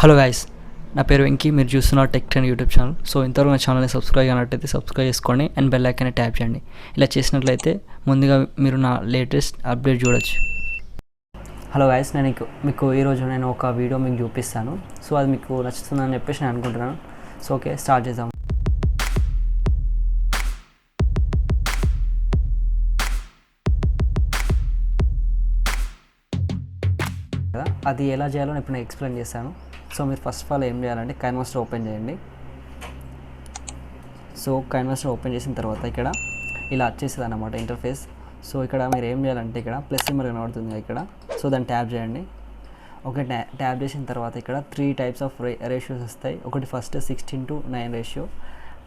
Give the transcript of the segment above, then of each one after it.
Hello guys, నా పేరు వెంకీ. మీరు చూస్తున్నారు tech trend YouTube channel. So ఇంతవరకు నా ఛానల్ని సబ్స్క్రైబ్ అయినట్టయితే సబ్స్క్రైబ్ చేసుకోండి అండ్ బెల్ ఐకాన్ని ట్యాప్ చేయండి. ఇలా చేసినట్లయితే ముందుగా మీరు నా లేటెస్ట్ అప్డేట్ చూడొచ్చు. హలో గైస్, మీకు ఈరోజు నేను ఒక వీడియో మీకు చూపిస్తాను. సో అది మీకు నచ్చుతుందని చెప్పేసి నేను అనుకుంటున్నాను. సో ఓకే, స్టార్ట్ చేద్దాం. అది ఎలా చేయాలో ఇప్పుడు నేను ఎక్స్ప్లెయిన్ చేస్తాను. సో మీరు ఫస్ట్ ఆఫ్ ఆల్ ఏం చేయాలంటే కైన్మాస్టర్ ఓపెన్ చేయండి. సో కైన్మాస్టర్ ఓపెన్ చేసిన తర్వాత ఇక్కడ ఇలా వచ్చేస్తుంది అన్నమాట ఇంటర్ఫేస్. సో ఇక్కడ మీరు ఏం చేయాలంటే ఇక్కడ ప్లస్ సింబల్ కనబడుతుంది ఇక్కడ. సో దాన్ని ట్యాప్ చేయండి. ఓకే, ట్యాప్ చేసిన తర్వాత ఇక్కడ 3 టైప్స్ ఆఫ్ రేషియోస్ వస్తాయి. ఒకటి first 16:9 ratio,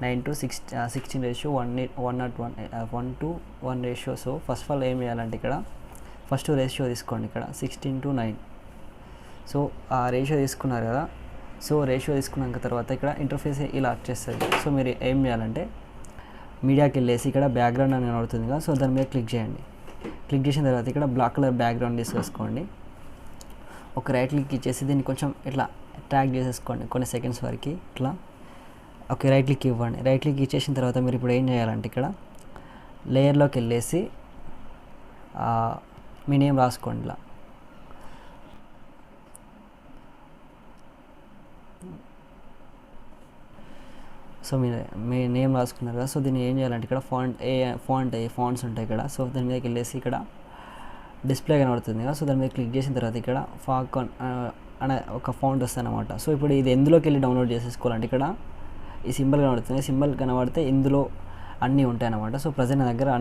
9:16 ratio, 1:1 ratio. So first of all ఏం చేయాలంటే ఇక్కడ ఫస్ట్ రేషియో తీసుకోండి. ఇక్కడ 16:9. సో ఆ రేషియో తీసుకున్నారు కదా. సో రేషియో తీసుకున్నాక తర్వాత ఇక్కడ ఇంటర్ఫేస్ ఇలా వచ్చేస్తుంది. సో మీరు ఏం చేయాలంటే మీడియాకి వెళ్ళేసి ఇక్కడ బ్యాక్గ్రౌండ్ అని కనబడుతుంది కదా. సో దాని మీద క్లిక్ చేయండి. క్లిక్ చేసిన తర్వాత ఇక్కడ బ్లాక్ కలర్ బ్యాక్గ్రౌండ్ తీసేసుకోండి. ఒక రైట్ క్లిక్ ఇచ్చేసి దీన్ని కొంచెం ఇట్లా ట్రాక్ చేసేసుకోండి కొన్ని సెకండ్స్ వరకు ఇట్లా. ఓకే, రైట్ క్లిక్ ఇవ్వండి. రైట్ క్లిక్ ఇచ్చేసిన తర్వాత మీరు ఇప్పుడు ఏం చేయాలంటే ఇక్కడ లేయర్లోకి వెళ్ళేసి మీ నేమ్ రాసుకోండి ఇలా. సో మీ నేమ్ రాసుకున్నారు కదా. సో దీన్ని ఏం చేయాలంటే ఇక్కడ ఫాంట్స్ ఉంటాయి ఇక్కడ. సో దాని మీదకి వెళ్ళేసి ఇక్కడ డిస్ప్లే కనబడుతుంది కదా. సో దాని మీద క్లిక్ చేసిన తర్వాత ఇక్కడ ఫాకాన్ అనే ఒక ఫాంట్ వస్తుంది అనమాట. సో ఇప్పుడు ఇది ఎందులోకి వెళ్ళి డౌన్లోడ్ చేసేసుకోవాలంటే ఇక్కడ ఈ సింబల్ కనబడుతుంది. సింబల్ కనబడితే ఇందులో అన్నీ ఉంటాయి అన్నమాట. సో ప్రజెంట్ నా దగ్గర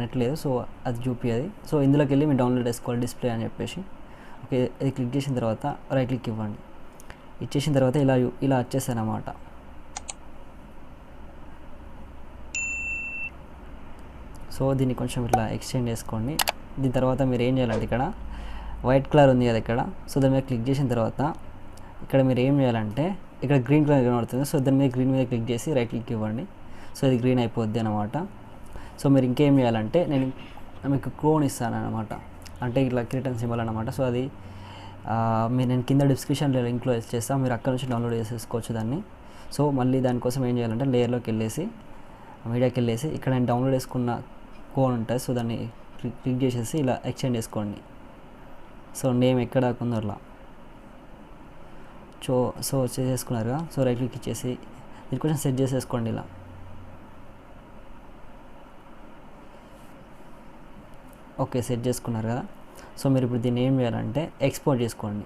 నెట్ లేదు, సో అది చూపించేది. సో ఇందులోకి వెళ్ళి మీరు డౌన్లోడ్ చేసుకోవాలి డిస్ప్లే అని చెప్పేసి. ఓకే, ఇది క్లిక్ చేసిన తర్వాత రైట్ క్లిక్ ఇవ్వండి. ఇచ్చేసిన తర్వాత ఇలా వచ్చేస్తాయి అన్నమాట. సో దీన్ని కొంచెం ఇట్లా ఎక్స్టెండ్ చేసుకోండి. దీని తర్వాత మీరు ఏం చేయాలంటే ఇక్కడ వైట్ కలర్ ఉంది కదా ఇక్కడ. సో దాని మీద క్లిక్ చేసిన తర్వాత ఇక్కడ మీరు ఏం చేయాలంటే ఇక్కడ గ్రీన్ కలర్ కనబడుతుంది. సో దాని మీద గ్రీన్ మీద క్లిక్ చేసి రైట్ క్లిక్ ఇవ్వండి. సో ఇది గ్రీన్ అయిపోద్ది అనమాట. సో మీరు ఇంకేం చేయాలంటే నేను మీకు క్రోన్ ఇస్తాను అనమాట, అంటే ఇట్లా కిరీటన్ సింబల్ అనమాట. సో అది నేను కింద డిస్క్రిప్షన్లో లింక్లో చేస్తాను, మీరు అక్కడ నుంచి డౌన్లోడ్ చేసేసుకోవచ్చు దాన్ని. సో మళ్ళీ దానికోసం ఏం చేయాలంటే లేయర్లోకి వెళ్ళేసి మీడియాకి వెళ్ళేసి ఇక్కడ నేను డౌన్లోడ్ చేసుకున్న కోన్ ఉంటుంది. సో దాన్ని క్లిక్ చేసేసి ఇలా ఎక్స్టెండ్ చేసుకోండి. సో నేమ్ ఎక్కడ ఉందో అట్లా సో చేసేసుకున్నారు కదా. సో రైట్ క్లిక్ ఇచ్చేసి దీన్ని కొంచెం సెట్ చేసేసుకోండి ఇలా. ఓకే, సెట్ చేసుకున్నారు కదా. సో మీరు ఇప్పుడు దీన్ని ఏం చేయాలంటే ఎక్స్పోర్ట్ చేసుకోండి.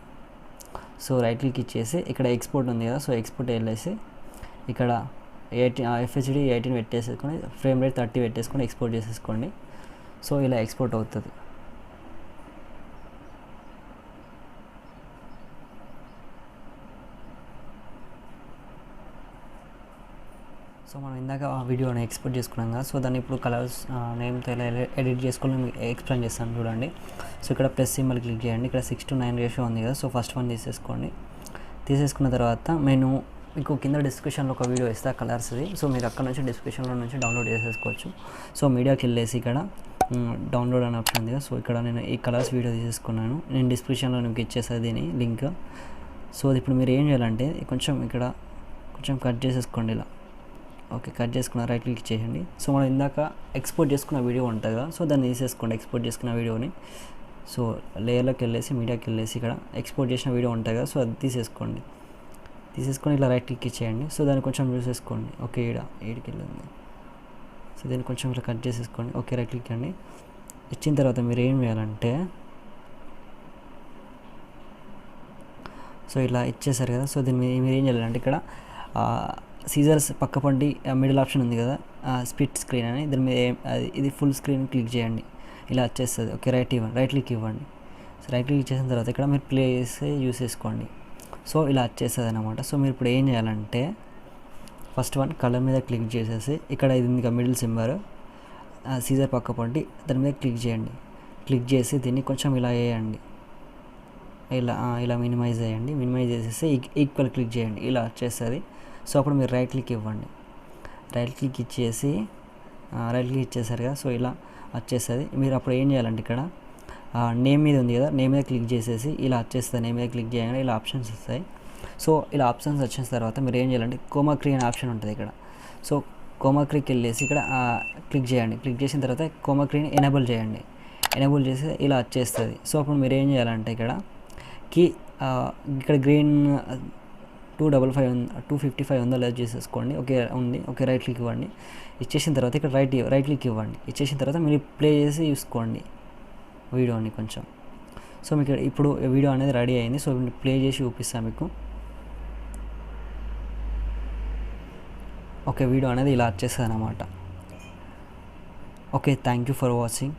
సో రైట్ క్లిక్ ఇచ్చేసి ఇక్కడ ఎక్స్పోర్ట్ ఉంది కదా. సో ఎక్స్పోర్ట్ వెళ్ళేసి ఇక్కడ FHD 18 పెట్టేసుకొని ఫ్రేమ్ రేట్ 30 పెట్టేసుకొని ఎక్స్పోర్ట్ చేసేసుకోండి. సో ఇలా ఎక్స్పోర్ట్ అవుతుంది. సో మనం ఇందాక ఆ వీడియోని ఎక్స్పోర్ట్ చేసుకున్నాం కదా. సో దాన్ని ఇప్పుడు కలర్స్ నేమ్తో ఎలా ఎడిట్ చేసుకొని ఎక్స్ప్లెయిన్ చేస్తాను చూడండి. సో ఇక్కడ ప్లస్ సింబల్ క్లిక్ చేయండి. ఇక్కడ 6:9 రేషియో ఉంది కదా. సో ఫస్ట్ వన్ తీసేసుకున్న తర్వాత మీకు కింద డిస్క్రిప్షన్లో ఒక వీడియో ఇస్తా కలర్స్ది. సో మీరు అక్కడ నుంచి డిస్క్రిప్షన్లో నుంచి డౌన్లోడ్ చేసేసుకోవచ్చు. సో మీడియాకి వెళ్ళేసి ఇక్కడ డౌన్లోడ్ అనే ఆప్షన్ ఉంది కదా. సో ఇక్కడ నేను ఈ కలర్స్ వీడియో తీసేసుకున్నాను. నేను డిస్క్రిప్షన్లో మీకు ఇచ్చేసాను దీని లింక్. సో ఇప్పుడు మీరు ఏం చేయాలంటే కొంచెం ఇక్కడ కొంచెం కట్ చేసేసుకోండి ఇలా. ఓకే, కట్ చేసుకున్న రైట్ క్లిక్ చేయండి. సో మనం ఇందాక ఎక్స్పోర్ట్ చేసుకున్న వీడియో ఉంటుంది కదా. సో దాన్ని తీసేసుకోండి ఎక్స్పోర్ట్ చేసుకున్న వీడియోని. సో లేయర్లోకి వెళ్ళేసి మీడియాకి వెళ్ళేసి ఇక్కడ ఎక్స్పోర్ట్ చేసిన వీడియో ఉంటుంది కదా. సో అది తీసేసుకొని ఇలా రైట్ క్లిక్ ఇచ్చేయండి. సో దాన్ని కొంచెం చూసేసుకోండి. ఓకే, ఈడికి వెళ్ళింది. సో దీన్ని కొంచెం ఇట్లా కట్ చేసేసుకోండి. ఓకే, రైట్ క్లిక్ అండి. ఇచ్చిన తర్వాత మీరు ఏం చేయాలంటే సో ఇలా ఇచ్చేసారు కదా. సో దీన్ని మీరు ఏం చేయాలంటే ఇక్కడ సీజర్స్ పక్క పండి మిడిల్ ఆప్షన్ ఉంది కదా, స్ప్లిట్ స్క్రీన్ అని. దీని మీద ఇది ఫుల్ స్క్రీన్ క్లిక్ చేయండి. ఇలా వచ్చేస్తుంది. ఓకే, రైట్ క్లిక్ ఇవ్వండి. సో రైట్ క్లిక్ చేసిన తర్వాత ఇక్కడ మీరు ప్లే చేసి యూస్ చేసుకోండి. సో ఇలా వచ్చేస్తుంది అన్నమాట. సో మీరు ఇప్పుడు ఏం చేయాలంటే ఫస్ట్ వన్ కలర్ మీద క్లిక్ చేసేసి ఇక్కడ ఇది ఇంకా మిడిల్ సింబల్ సీజర్ పక్క పండి దాని మీద క్లిక్ చేయండి. క్లిక్ చేసి దీన్ని కొంచెం ఇలా వేయండి. ఇలా మినిమైజ్ చేయండి. మినిమైజ్ చేసేసి ఈక్వల్ క్లిక్ చేయండి. ఇలా వచ్చేస్తుంది. సో అప్పుడు మీరు రైట్ క్లిక్ ఇవ్వండి. రైట్ క్లిక్ ఇచ్చేసారు కదా. సో ఇలా వచ్చేస్తుంది. మీరు అప్పుడు ఏం చేయాలంటే ఇక్కడ నేమ్ మీద ఉంది కదా, నేమ్ మీద క్లిక్ చేసేసి ఇలా వచ్చేస్తుంది. నేమ్ మీద క్లిక్ చేయగానే ఇలా ఆప్షన్స్ వస్తాయి. సో ఇలా ఆప్షన్స్ వచ్చిన తర్వాత మీరు ఏం చేయాలంటే కోమా క్రీ అనే ఆప్షన్ ఉంటుంది ఇక్కడ. సో కోమా క్రీకి వెళ్ళేసి ఇక్కడ క్లిక్ చేయండి. క్లిక్ చేసిన తర్వాత కోమా క్రీని ఎనేబుల్ చేయండి. ఎనేబుల్ చేసి ఇలా వచ్చేస్తుంది. సో అప్పుడు మీరు ఏం చేయాలంటే ఇక్కడ గ్రీన్ 255 ఉందో లేదు చేసేసుకోండి. ఓకే ఉంది. ఓకే రైట్ క్లిక్ ఇవ్వండి. ఇచ్చేసిన తర్వాత ఇక్కడ రైట్ క్లిక్ ఇవ్వండి. ఇచ్చేసిన తర్వాత మీరు ప్లే చేసి చూసుకోండి వీడియోని కొంచెం. సో మీకు ఇప్పుడు వీడియో అనేది రెడీ అయింది. సో ప్లే చేసి చూపిస్తాను మీకు. ఓకే వీడియో అనేది ఇలా వచ్చేస్తుంది అన్నమాట. Okay thank you for watching.